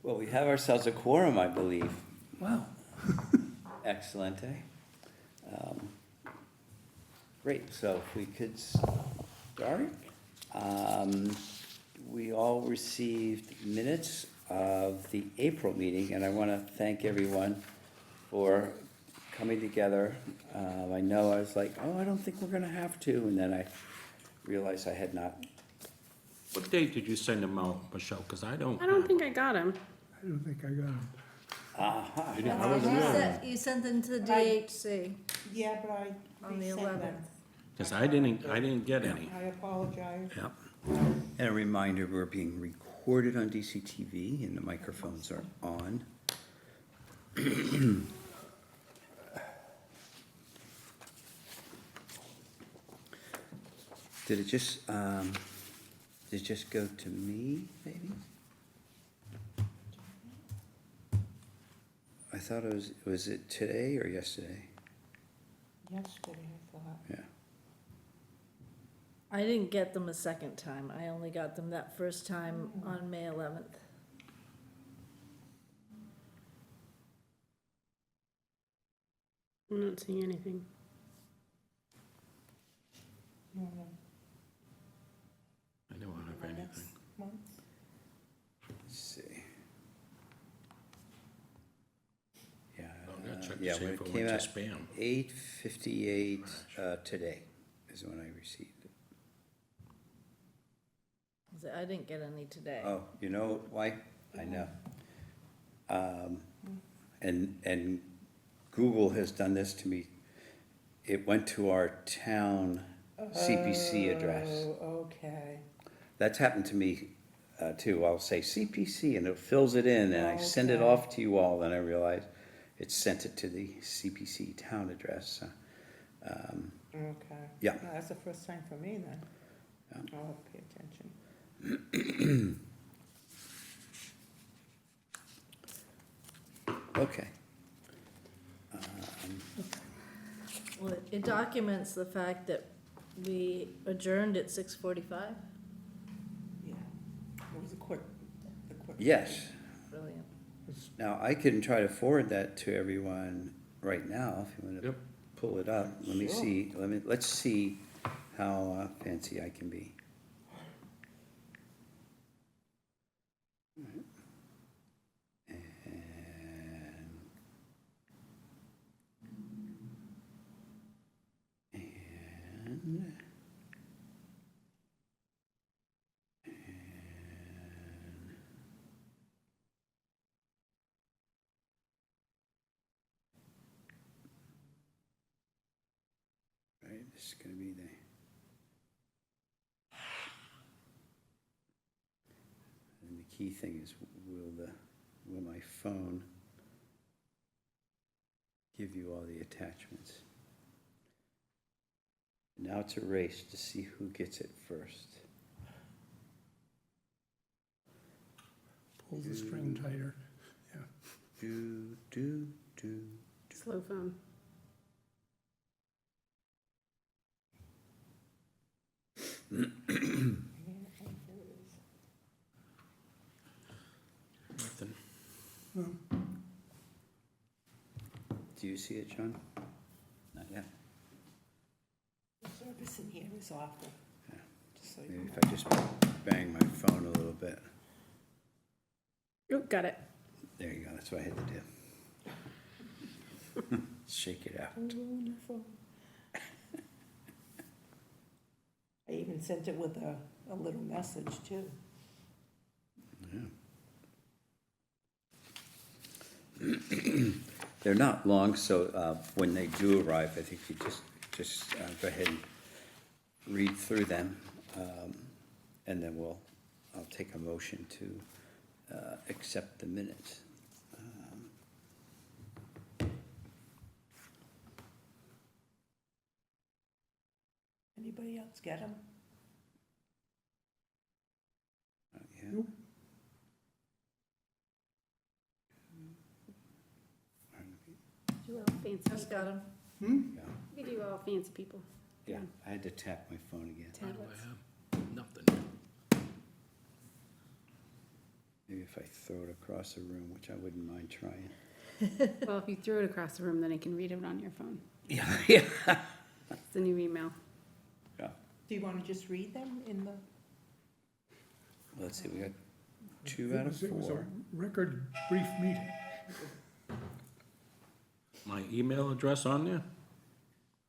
Well, we have ourselves a quorum, I believe. Wow. Excellent, Great, so if we could start. We all received minutes of the April meeting, and I want to thank everyone for coming together. I know I was like, oh, I don't think we're going to have to, and then I realized I had not. What date did you send them out, Michelle? Because I don't. I don't think I got him. I don't think I got them. Aha. You didn't- I wasn't there. You sent them to DHC. Yeah, but I On the resent 11th. them. Because I didn't get any. I apologize. Yep. And a reminder, we're being recorded on DCTV and the microphones are on. Did it just go to me, maybe? I thought was it today or yesterday? Yesterday, I thought. Yeah. I didn't get them a second time. I only got them that first time on May 11th. I'm not seeing anything. No, I don't have no, anything. next month. Let's see. Yeah. I'm gonna check to yeah, see when if it came went to out, spam. 8:58 today is when I received it. I didn't get any today. Oh, you know why? I know. And Google has done this to me. It went to our town CPC address. Oh, okay. That's happened to me too. I'll say CPC and it fills it in and I send it Okay. off to you all, then I realize it sent it to the CPC town address. Okay. Yeah. No, that's the first time for me then. Yeah. I'll have to pay attention. Okay. Well, it documents the fact that we adjourned at 6:45. Yeah. It was a quick. Yes. Brilliant. Now, I can try to forward that to everyone right now, if you want to Yep. pull it up. Let me Sure. see, let's see how fancy I can be. And right, this is gonna be and the key thing is, will my phone give you all the attachments? Now it's a race to see who gets it first. Pull the string tighter. Yeah. Do. Slow phone. Nothing. Do you see it, John? Not yet. The service in here is awful. Yeah. Just so you Maybe know. if I just bang my phone a little bit. Oh, got it. There you go, that's what I had to do. Shake it out. Wonderful. I even sent it with a little message too. They're not long, so when they do arrive, I think you just go ahead and read through them, and then I'll take a motion to accept the minutes. Anybody else get them? Yeah. Do all fancy Just people. got them. Yeah, We do all fancy people. yeah, I had to tap my phone again. What do Tablets. I have? Nothing. Maybe if if I throw it across the room, which I wouldn't mind trying. Well, if you threw it across the room, then I can read it on your phone. Yeah, yeah. It's the new email. Yeah. Do you want to just read them in the, Let's see, we got 2 It out of was- It was a 4. record brief meeting. My email address on there?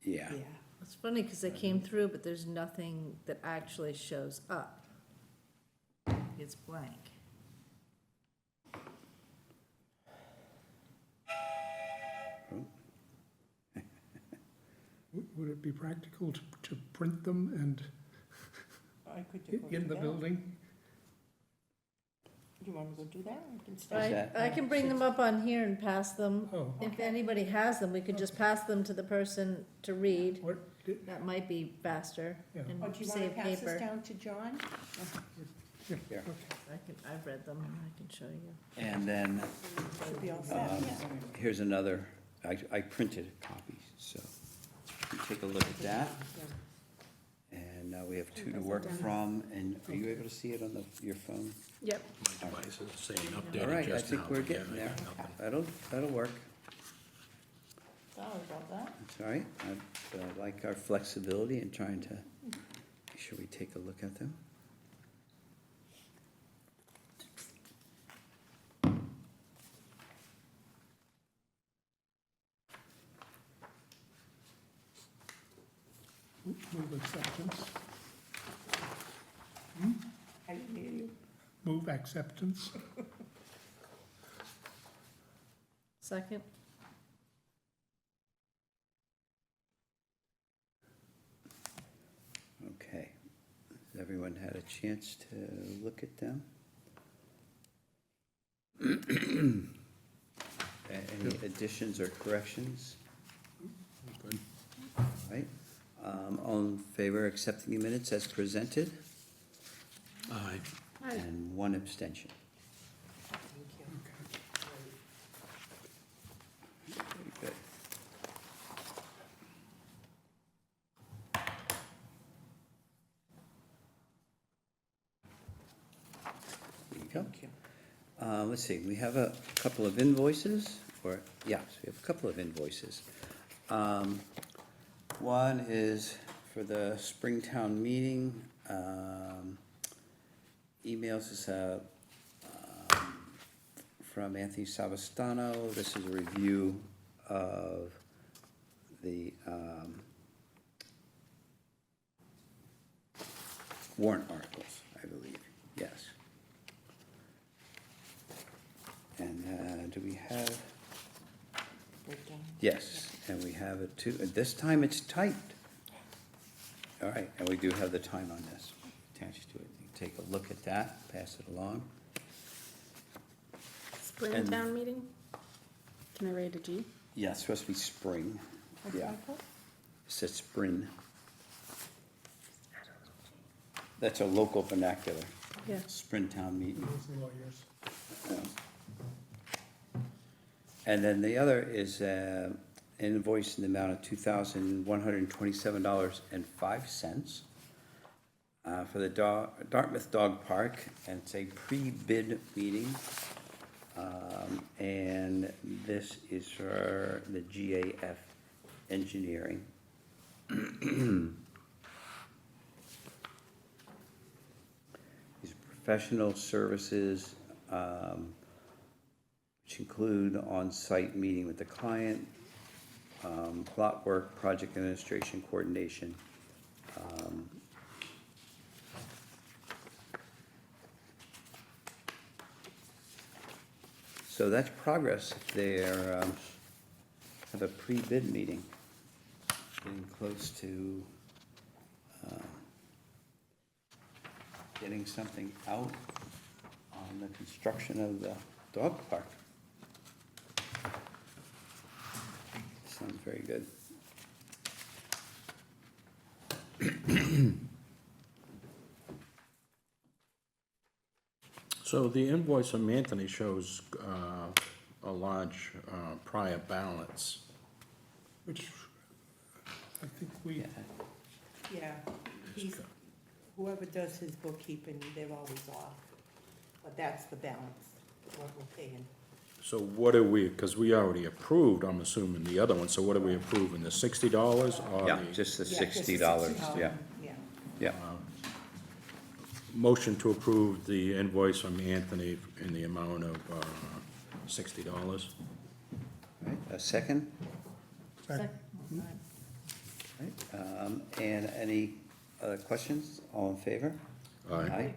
Yeah. yeah, It's funny because they came through, but there's nothing that actually shows up. It's blank. Would it be practical to print them and I could do in the that. building? You want to go do that? I can stay. that- I can bring them up on here and pass them. Oh, If anybody has them, we could just pass them to the person to read. what, That might be faster Yeah. and Oh, do you want to save pass this paper. down to John? yeah, Here. okay. I've read them and I can show you. And then, Should be all set, yeah. here's another, I printed a copy, so you take a look at that. And now we have 2 to work from, and are you able to see it on your phone? Yep. My device is saying All updated right, I just now. think we're but yeah, getting I there. got nothing. That'll work. Sorry about that. That's all right. I like our flexibility in trying to make sure we take a look at them. Move acceptance, I didn't hear you. move acceptance. Second? Okay. Has everyone had a chance to look at them? Any additions or corrections? Good. All right. All in favor of accepting the minutes as presented? Aye. Hi. And 1 abstention. Thank you. Very good. There you go. Thank you. Let's see, we have a couple of invoices, or, yes, we have a couple of invoices. One is for the Springtown meeting. Emails is from Anthony Savastano. This is a review of the warrant articles, I believe, yes. And do we have, Breakdown. yes, and we have it too, this time it's typed. All right, and we do have the time on this attached to it. You take a look at that, pass it along. Springtown meeting? Can I rate a G? Yeah, it's supposed to be spring, What's yeah, that called? it says spring. That's a local vernacular, Yeah. Springtown meeting. Those lawyers. Yeah. And then the other is an invoice in the amount of $2,127.05 for the Dartmouth Dog Park, and it's a pre-bid meeting. And this is for the GAF Engineering. These are professional services, which include on-site meeting with the client, plot work, project administration, coordination. So that's progress. They're, have a pre-bid meeting, getting close to getting something out on the construction of the dog park. Sounds very good. So the invoice from Anthony shows a large prior balance. Which I think we, Yeah. Yeah, he's, whoever does his bookkeeping, they're always off, but that's the balance. what we're paying. So what are we, because we already approved, I'm assuming, the other one, so what are we approving, the $60 or Yeah, the just the Yeah, just $60, yeah, Yeah. yeah. motion to approve the invoice from Anthony in the amount of $60? Right, a second? Second. Right, and any other questions? All in favor? Aye.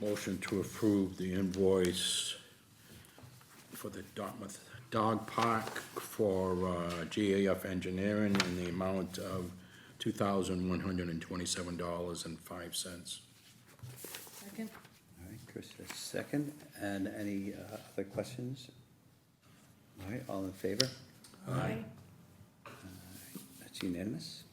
Motion to approve the invoice for the Dartmouth Dog Park for GAF Engineering in the amount of $2,127.05. Second? All right, Chris, a second, and any other questions? All right, all in favor? Aye. That's unanimous.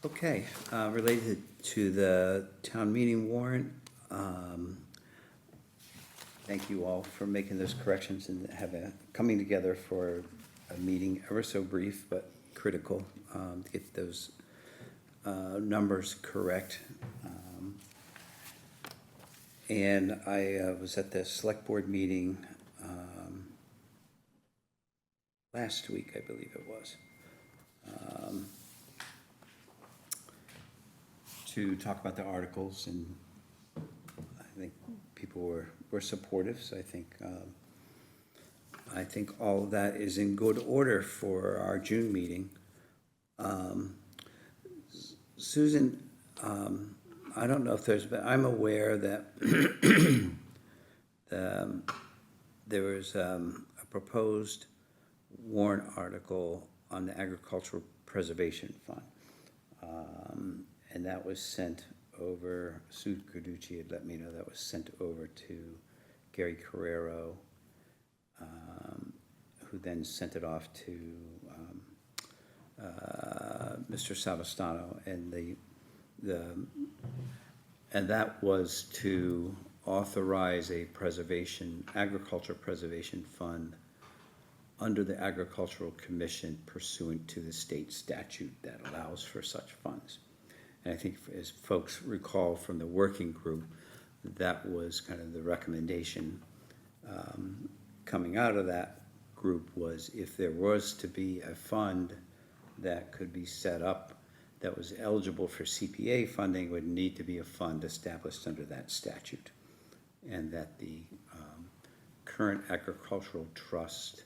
Okay, related to the town meeting warrant, thank you all for making those corrections and coming together for a meeting ever so brief but critical, to get those numbers correct. And I was at the select board meeting last week, I believe it was, to talk about the articles, and I think people were supportive, so I think all of that is in good order for our June meeting. Susan, I don't know if but I'm aware that there was a proposed warrant article on the Agricultural Preservation Fund. And that was sent over, Sue Carducci had let me know that was sent over to Gary Carrero, who then sent it off to Mr. Savastano, and that was to authorize a agriculture preservation fund under the Agricultural Commission pursuant to the state statute that allows for such funds. And I think, as folks recall from the working group, that was kind of the recommendation coming out of that group, was if there was to be a fund that could be set up that was eligible for CPA funding, it would need to be a fund established under that statute. And that the current agricultural trust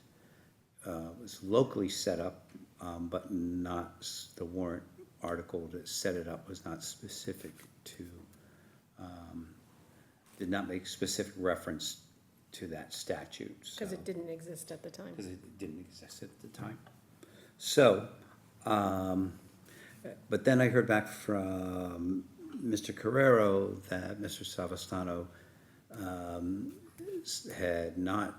was locally set up, but not, the warrant article that set it up was not specific to, did not make specific reference to that statute. Because it didn't exist at the time. Because it didn't exist at the time. So, but then I heard back from Mr. Carrero that Mr. Savastano had not,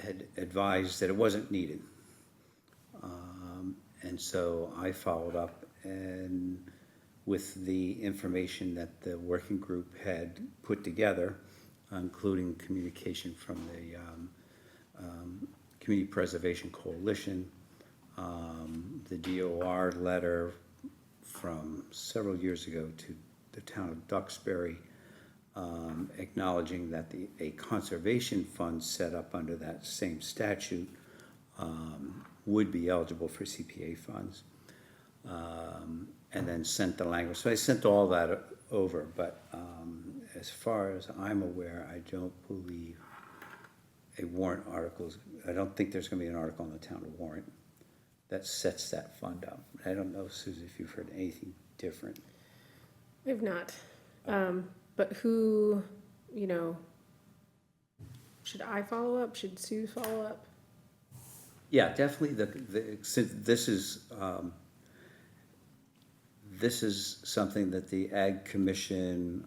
had advised that it wasn't needed. And so I followed up, and with the information that the working group had put together, including communication from the Community Preservation Coalition, the DOR letter from several years ago to the town of Duxbury, acknowledging that a conservation fund set up under that same statute would be eligible for CPA funds, and then sent the language. So I sent all that over, but as far as I'm aware, I don't believe a warrant article, I don't think there's going to be an article in the town warrant that sets that fund up. I don't know, Susan, if you've heard anything different. I've not. But who, should I follow up? Should Sue follow up? Yeah, definitely. Since this is something that the Ag Commission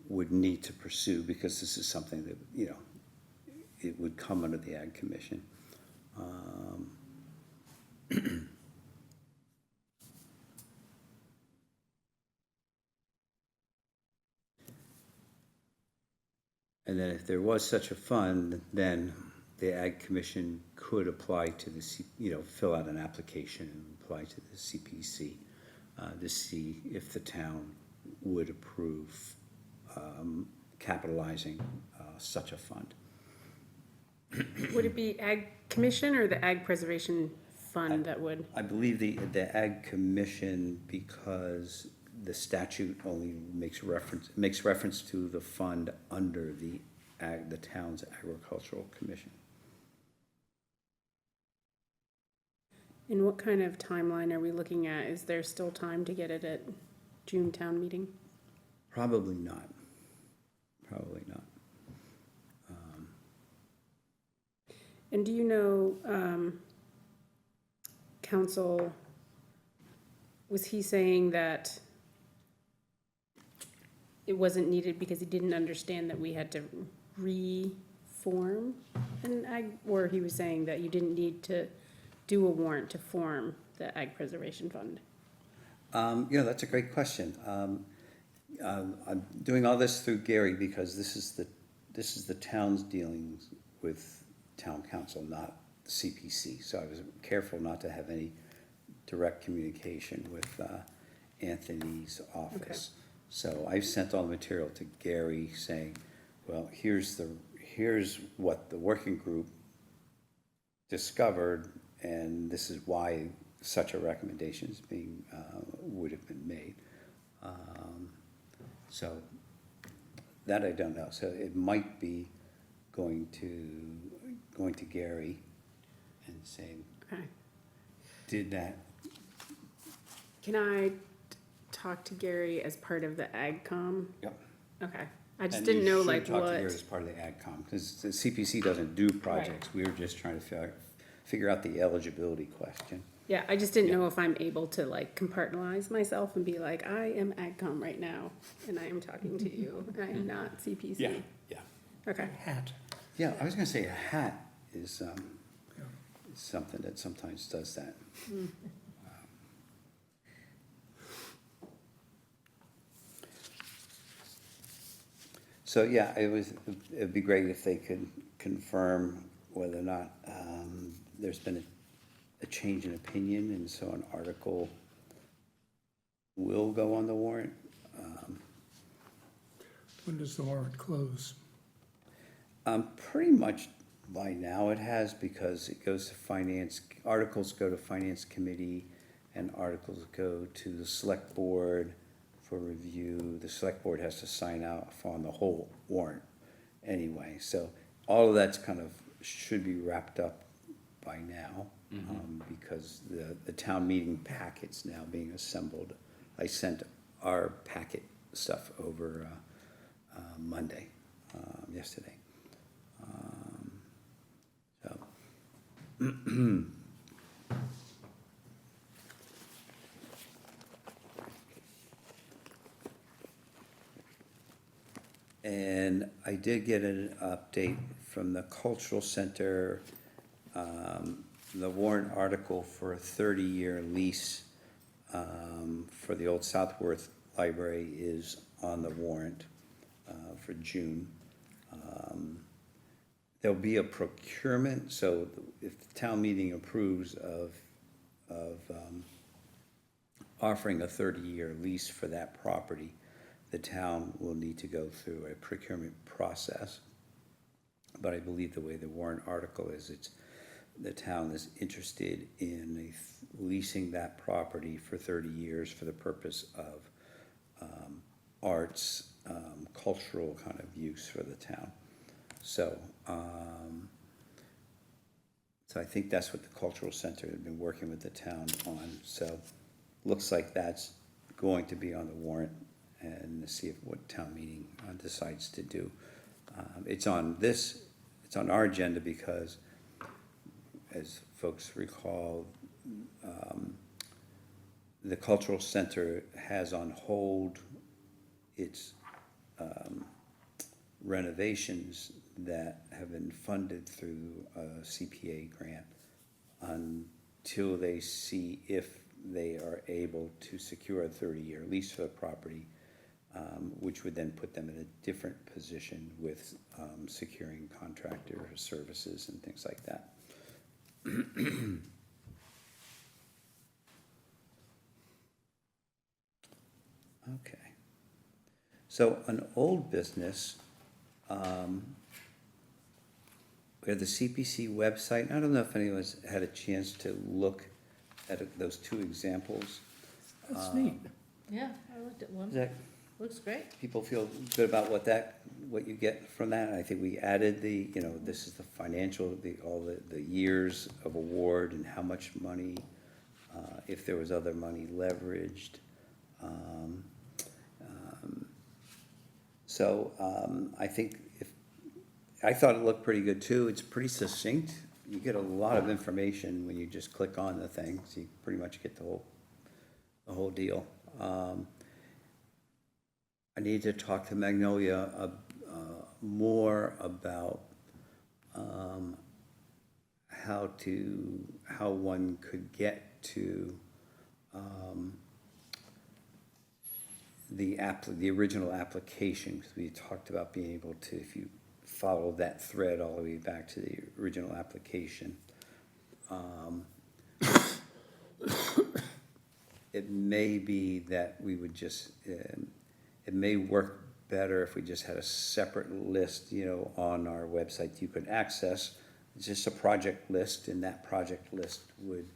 would need to pursue, because this is something that, it would come under the Ag Commission. And then if there was such a fund, then the Ag Commission could apply to the, fill out an application and apply to the CPC to see if the town would approve capitalizing such a fund. Would it be Ag Commission or the Ag Preservation Fund that would? I believe the Ag Commission, because the statute only makes reference to the fund under the town's agricultural commission. And what kind of timeline are we looking at? Is there still time to get it at June town meeting? Probably not. Probably not. And do you know, council, was he saying that it wasn't needed because he didn't understand that we had to reform an ag, or he was saying that you didn't need to do a warrant to form the Ag Preservation Fund? That's a great question. I'm doing all this through Gary because this is the town's dealings with town council, not the CPC. So I was careful not to have any direct communication with Anthony's office. Okay. So I sent all the material to Gary saying, well, here's what the working group discovered, and this is why such a recommendation is being, would have been made. So that I don't know. So it might be going to Gary and saying, Okay. did that, Can I talk to Gary as part of the AgCom? yep. Okay. I just And didn't you know should like talk to what. Gary as part of the AgCom, because the CPC doesn't do projects. We were just trying to figure out the eligibility question. Yeah, I just didn't Yeah. know if I'm able to like compartmentalize myself and be like, I am AgCom right now, and I am talking to you. I am not CPC. Yeah. Okay. Hat. Yeah, I was gonna say a hat is something that sometimes does that. So, yeah, it'd be great if they could confirm whether or not, there's been a change in opinion, and so an article will go on the warrant. When does the warrant close? Pretty much by now it has, because it goes to finance, articles go to finance committee, and articles go to the select board for review. The select board has to sign off on the whole warrant anyway, so all of that's kind of, should be wrapped up by now, because the town meeting packet's now being assembled. I sent our packet stuff over Monday, yesterday. So. And I did get an update from the Cultural Center. The warrant article for a 30-year lease for the old Southworth Library is on the warrant for June. There'll be a procurement, so if the town meeting approves of offering a 30-year lease for that property, the town will need to go through a procurement process. But I believe the way the warrant article is, the town is interested in leasing that property for 30 years for the purpose of arts, cultural kind of use for the town. So, so I think that's what the Cultural Center had been working with the town on. So, looks like that's going to be on the warrant, and to see what town meeting decides to do. It's on our agenda because, as folks recall, the Cultural Center has on hold its renovations that have been funded through a CPA grant until they see if they are able to secure a 30-year lease for the property. which would then put them in a different position with securing contractor services and things like that. Okay. So an old business, we have the CPC website. I don't know if anyone's had a chance to look at those two examples. That's neat. Yeah, I looked at Is one. that, Looks great. people feel good about what you get from that? I think we added this is the financial, all the years of award and how much money, if there was other money leveraged. I think I thought it looked pretty good too. It's pretty succinct. You get a lot of information when you just click on the thing, so you pretty much get the whole deal. I need to talk to Magnolia more about how one could get to the original application, because we talked about being able to, if you follow that thread all the way back to the original application. It may be that we would just, it may work better if we just had a separate list, on our website you could access. It's just a project list, and that project list would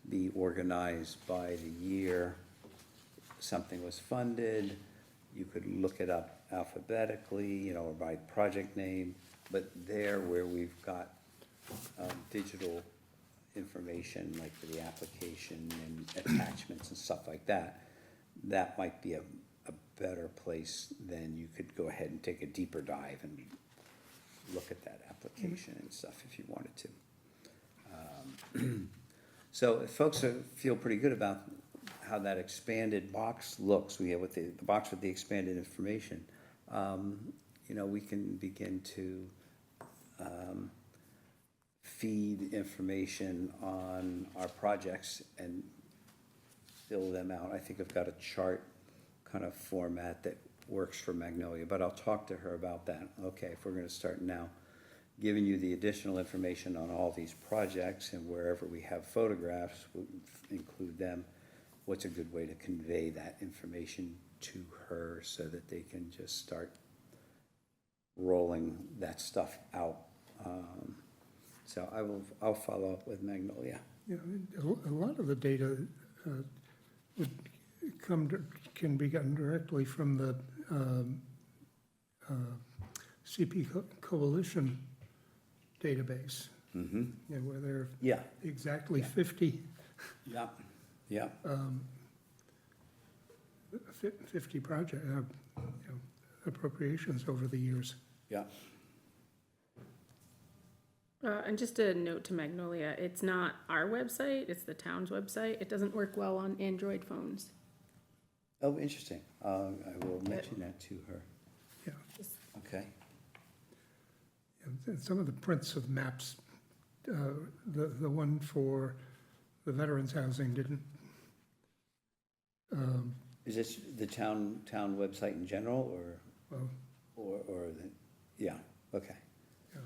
be organized by the year something was funded. You could look it up alphabetically, or by project name, but there where we've got digital information, like for the application and attachments and stuff like that, that might be a better place. Then you could go ahead and take a deeper dive and look at that application and stuff if you wanted to. So if folks feel pretty good about how that expanded box looks, we have with the box with the expanded information, we can begin to feed information on our projects and fill them out. I think I've got a chart kind of format that works for Magnolia, but I'll talk to her about that. Okay, if we're gonna start now giving you the additional information on all these projects, and wherever we have photographs, we'll include them. What's a good way to convey that information to her so that they can just start rolling that stuff out? So I'll follow up with Magnolia. Yeah, a lot of the data would can be gotten directly from the CP Coalition database. Mm-hmm. Where there are Yeah, exactly 50 yeah. 50 project appropriations over the years. Yeah. And just a note to Magnolia, it's not our website, it's the town's website. It doesn't work well on Android phones. Oh, interesting. I will mention that to her. Yeah. Okay. And some of the prints of maps, the one for the veterans housing didn't. Is this the town website in general, Well, or yeah, okay. yeah.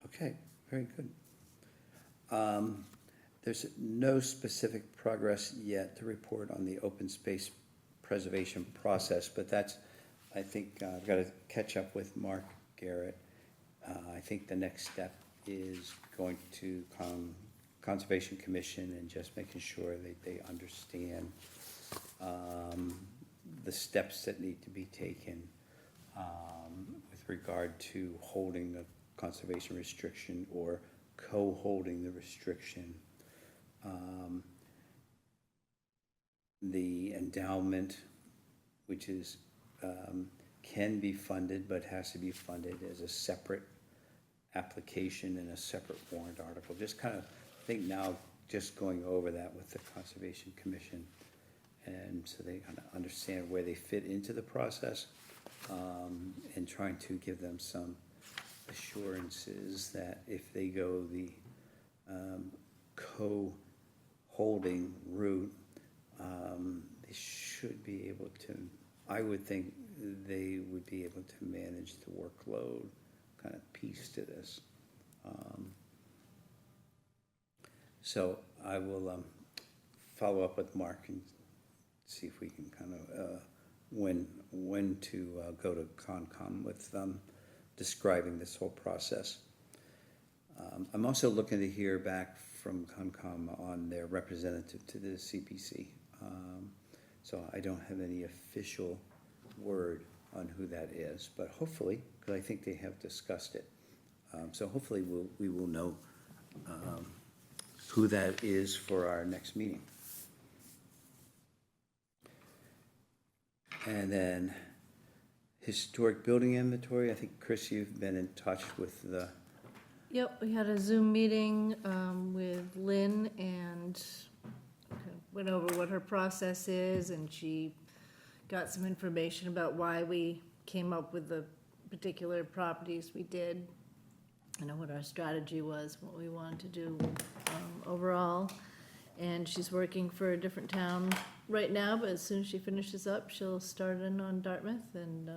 Okay, very good. There's no specific progress yet to report on the open space preservation process, but that's, I think, I've got to catch up with Mark Garrett. I think the next step is going to Conservation Commission and just making sure that they understand the steps that need to be taken with regard to holding the conservation restriction or co-holding the restriction. The endowment, which is can be funded but has to be funded as a separate application in a separate warrant article. Just kind of think now, just going over that with the Conservation Commission, and so they kind of understand where they fit into the process, and trying to give them some assurances that if they go the co-holding route, they should be able to, I would think they would be able to manage the workload kind of piece to this. So I will follow up with Mark and see if we can kind of, when to go to Concom with describing this whole process. I'm also looking to hear back from Concom on their representative to the CPC. So I don't have any official word on who that is, but hopefully, because I think they have discussed it. So hopefully we will know who that is for our next meeting. And then historic building inventory, I think, Chris, you've been in touch with the, Yep, we had a Zoom meeting with Lynn and went over what her process is, and she got some information about why we came up with the particular properties we did. I know what our strategy was, what we wanted to do overall. And she's working for a different town right now, but as soon as she finishes up, she'll start in on Dartmouth, and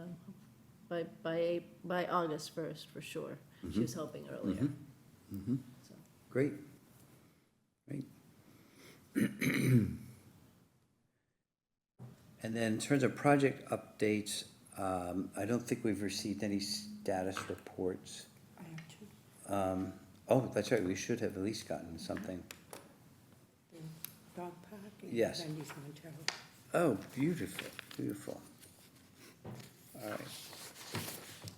by August 1st, for sure. She was hoping earlier. So. great, great. And then in terms of project updates, I don't think we've received any status reports. I have two. Oh, that's right, we should have at least gotten something. The dog park and Yes. Wendy's Montero. Oh, beautiful, beautiful. All right.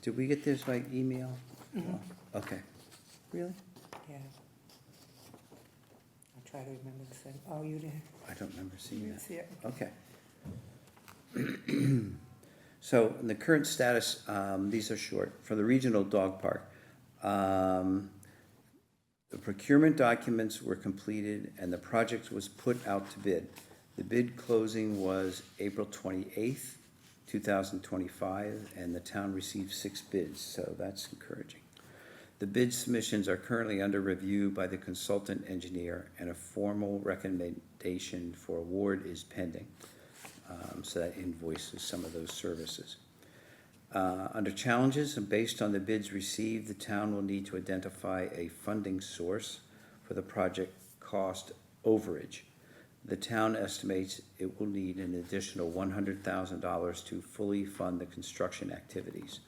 Did we get this by email? Okay. Really? Yeah. I'll try to remember the same. Oh, you didn't? I don't remember You seeing didn't that. see it? Okay. So in the current status, these are short, for the regional dog park. The procurement documents were completed and the project was put out to bid. The bid closing was April 28th, 2025, and the town received 6 bids, so that's encouraging. The bid submissions are currently under review by the consultant engineer, and a formal recommendation for award is pending. So that invoices some of those services. Under challenges, and based on the bids received, the town will need to identify a funding source for the project cost overage. The town estimates it will need an additional $100,000 to fully fund the construction activities.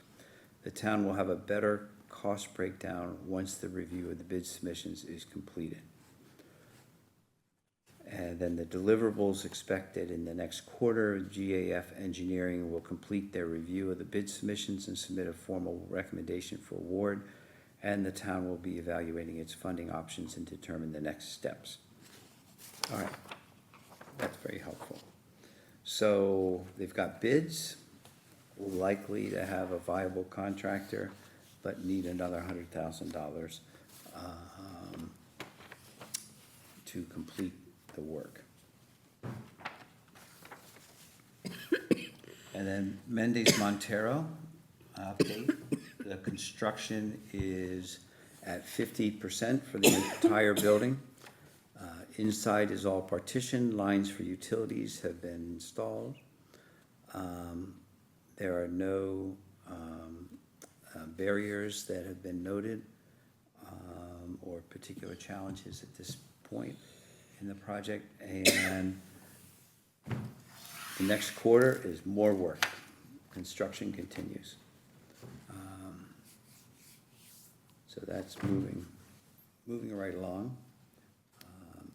The town will have a better cost breakdown once the review of the bid submissions is completed. And then the deliverables expected in the next quarter, GAF Engineering will complete their review of the bid submissions and submit a formal recommendation for award, and the town will be evaluating its funding options and determine the next steps. All right, that's very helpful. So they've got bids, likely to have a viable contractor, but need another $100,000 to complete the work. And then Mendes Montero update. The construction is at 50% for the entire building. Inside is all partitioned, lines for utilities have been installed. There are no barriers that have been noted or particular challenges at this point in the project, and the next quarter is more work. Construction continues. So that's moving right along.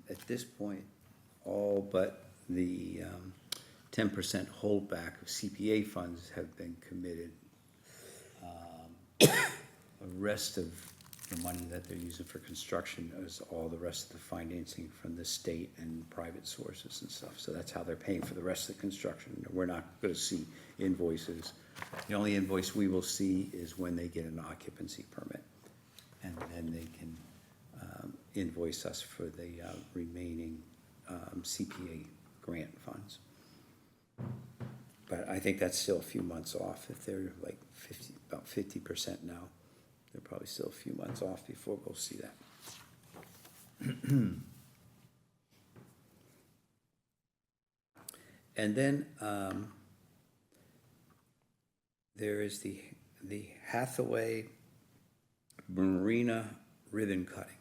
At this point, all but the 10% holdback of CPA funds have been committed. The rest of the money that they're using for construction is all the rest of the financing from the state and private sources and stuff. So that's how they're paying for the rest of the construction. We're not going to see invoices. The only invoice we will see is when they get an occupancy permit. and then they can invoice us for the remaining CPA grant funds. But I think that's still a few months off. If they're like about 50% now, they're probably still a few months off before we'll see that. And then there is the Hathaway Marina ribbon cutting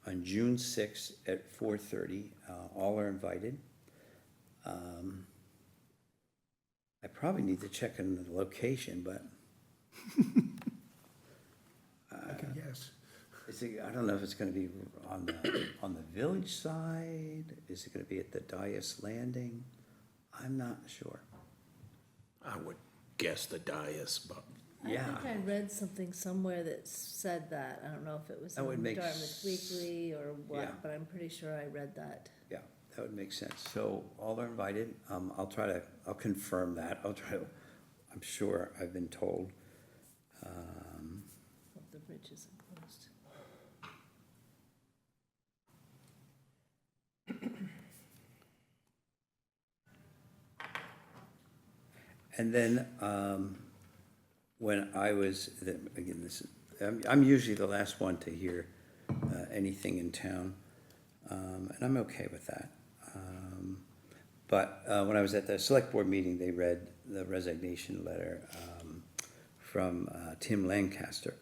on June 6th at 4:30. All are invited. I probably need to check in the location, but I can guess. I don't know if it's gonna be on the village side. Is it gonna be at the Dias Landing? I'm not sure. I would guess the dais, but Yeah. I think I read something somewhere that said that. I don't know if it was That would in make Dartmouth Weekly or Yeah. what, but I'm pretty sure I read that. Yeah, that would make sense. So all are invited. I'll confirm that. I'm sure I've been told. Hope the bridge isn't closed. And then, when I was, again, I'm usually the last one to hear anything in town, and I'm okay with that. But when I was at the select board meeting, they read the resignation letter from Tim Lancaster.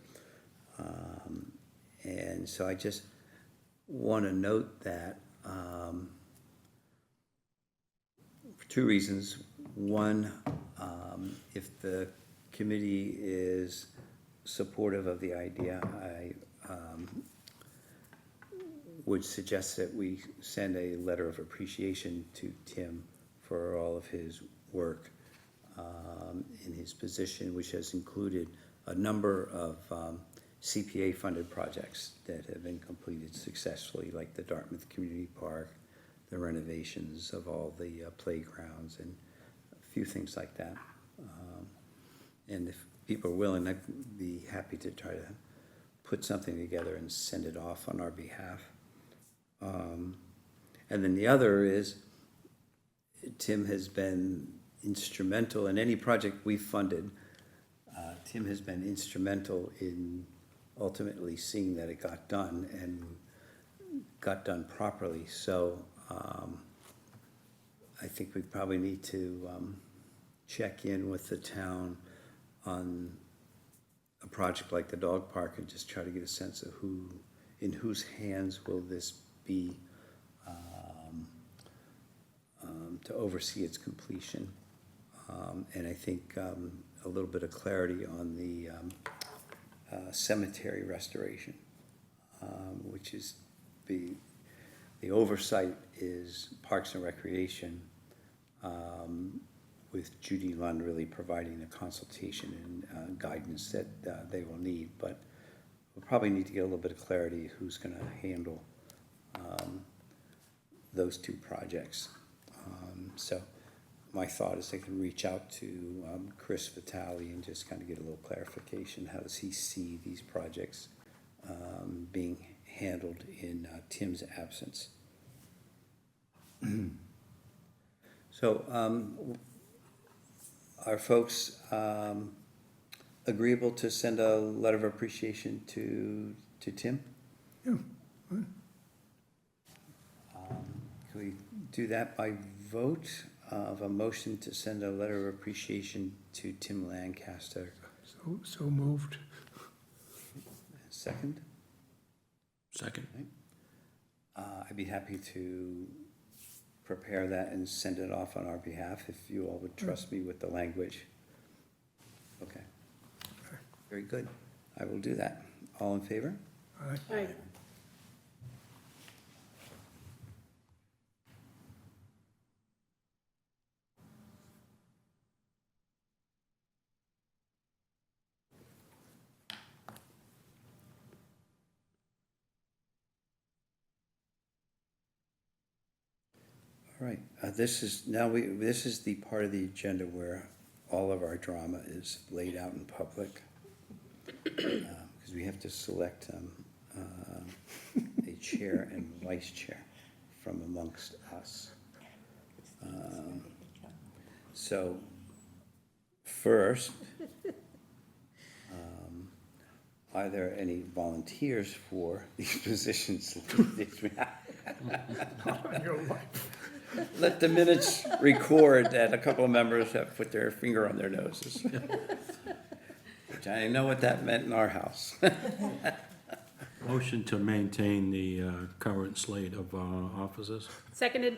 And so I just want to note that for two reasons. One, if the committee is supportive of the idea, I would suggest that we send a letter of appreciation to Tim for all of his work in his position, which has included a number of CPA-funded projects that have been completed successfully, like the Dartmouth Community Park, the renovations of all the playgrounds, and a few things like that. And if people are willing, I'd be happy to try to put something together and send it off on our behalf. And then the other is, Tim has been instrumental in any project we've funded. Tim has been instrumental in ultimately seeing that it got done and got done properly. So I think we probably need to check in with the town on a project like the dog park and just try to get a sense of in whose hands will this be to oversee its completion. And I think a little bit of clarity on the cemetery restoration, which is the oversight is Parks and Recreation, with Judy Lund really providing the consultation and guidance that they will need. But we'll probably need to get a little bit of clarity who's gonna handle those two projects. So my thought is they can reach out to Chris Vitale and just kind of get a little clarification. How does he see these projects being handled in Tim's absence? So are folks agreeable to send a letter of appreciation to Tim? Yeah. Can we do that by vote of a motion to send a letter of appreciation to Tim Lancaster? So moved. Second? second. I'd be happy to prepare that and send it off on our behalf if you all would trust me with the language. Okay. Very good. I will do that. All in favor? Aye. Aye. All right, this is the part of the agenda where all of our drama is laid out in public. Because we have to select a chair and vice chair from amongst us. So, first, are there any volunteers for these positions? Let the minutes record that a couple of members have put their finger on their noses. Which I know what that meant in our house. Motion to maintain the current slate of officers. Seconded.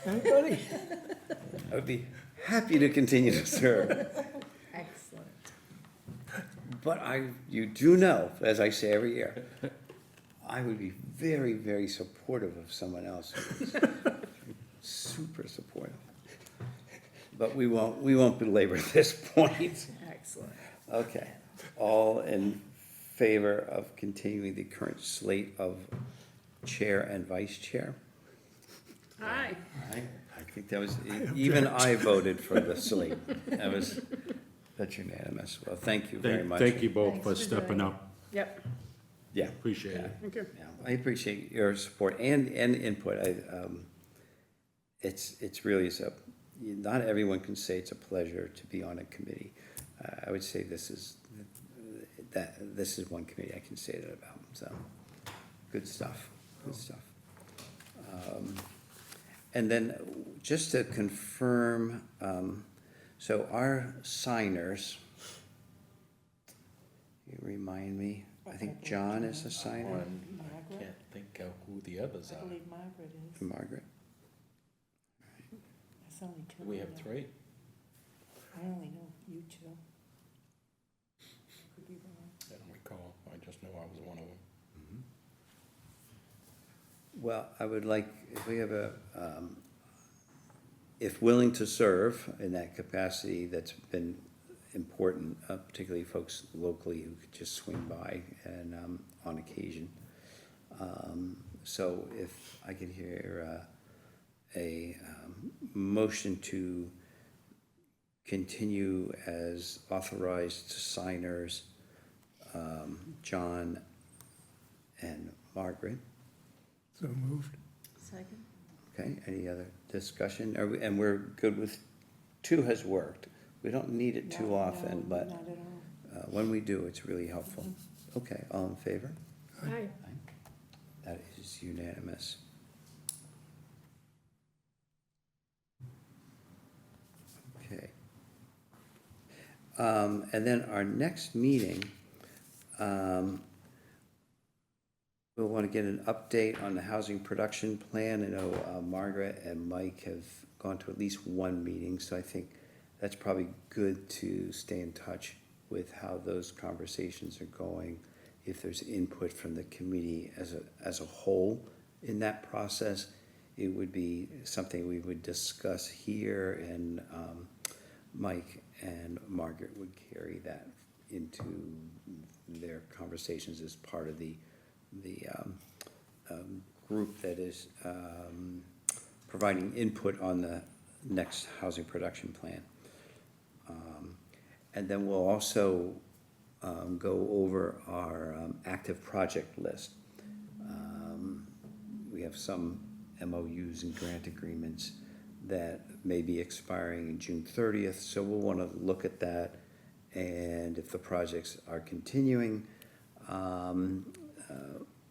Anybody? I would be happy to continue to serve. Excellent. But you do know, as I say every year, I would be very, very supportive of someone else. Super supportive. But we won't belabor this point. Excellent. Okay, all in favor of continuing the current slate of chair and vice chair? Aye. I think that was, even I voted for the slate. That's unanimous. Well, thank you very much. Thank you both Thanks for for stepping doing up. Yep. Yeah. Appreciate it. Thank you. Yeah, I appreciate your support and input. It's really, not everyone can say it's a pleasure to be on a committee. I would say this is one committee I can say that about, so, good stuff, good stuff. And then, just to confirm, so our signers, you remind me, I think John is a signer, Margaret, Can't think of who the others I are. believe Margaret is. Margaret. There's only two. We have of them. 3. I only know you two. Could be wrong. I don't recall. I just know I was one of them. Well, I would like, if we have if willing to serve in that capacity, that's been important, particularly folks locally who could just swing by and, on occasion. So if I could hear a motion to continue as authorized signers, John and Margaret. So moved. Second? Okay, any other discussion? And we're good with, 2 has worked. We don't need it too No, often, no, but Not at all. when we do, it's really helpful. Okay, all in favor? Aye. That is unanimous. Okay. And then our next meeting, we'll want to get an update on the housing production plan. I know Margaret and Mike have gone to at least one meeting, so I think that's probably good to stay in touch with how those conversations are going. If there's input from the committee as a whole in that process, it would be something we would discuss here, and Mike and Margaret would carry that into their conversations as part of the group that is providing input on the next housing production plan. And then we'll also go over our active project list. We have some MOUs and grant agreements that may be expiring in June 30th, so we'll want to look at that, and if the projects are continuing,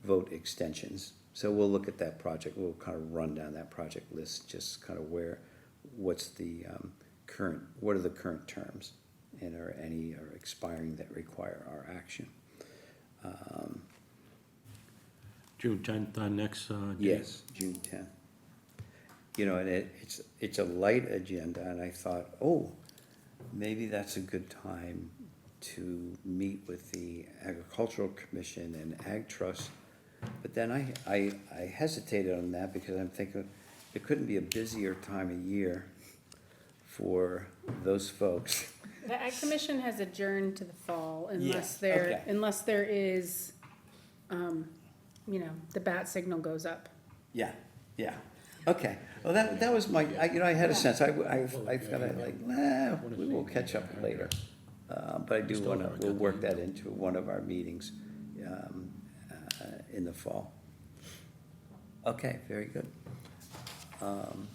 vote extensions. So we'll look at that project, we'll kind of run down that project list, just kind of what's the what are the current terms, and are any are expiring that require our action. June 10th, next date? Yes, June 10th. You know, and it's a light agenda, and I thought, oh, maybe that's a good time to meet with the Agricultural Commission and Ag Trust. But then I hesitated on that because I'm thinking it couldn't be a busier time of year for those folks. The Ag Commission has adjourned to the fall Yes, unless there is, the bat signal goes up. Yeah, yeah. Okay, well, that was my, I had a sense, I thought we will catch up later. But I do wanna, we'll work that into one of our meetings, in the fall. Okay, very good. You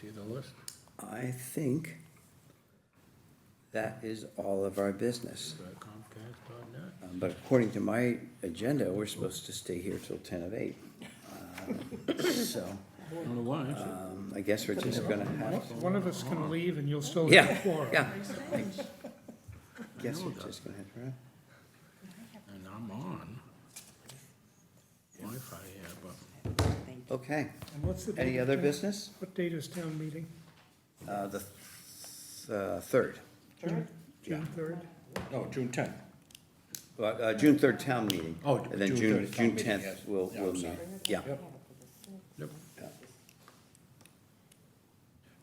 see the list? I think that is all of our business. Comcast.net. But according to my agenda, we're supposed to stay here till 10 of 8. So, I don't know why. I guess we're just gonna have, One of us can leave and you'll still yeah, have a quorum. yeah. Guess we're just gonna have to, And I'm on Wi-Fi here, but okay. And what's the date? Any of other town- business? What date is town meeting? The 3rd. June 3rd? no, June 10th. June 3rd town meeting. Oh, And then June June 3rd town meeting, 10th, yes. we'll Yeah, I'm meet, sorry. yeah. Yep.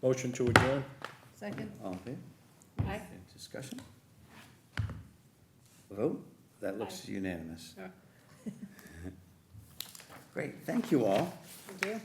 Motion to adjourn? Second? All in favor? Aye. Discussion? Vote? That looks unanimous. Yeah. Great, thank you all. Thank you.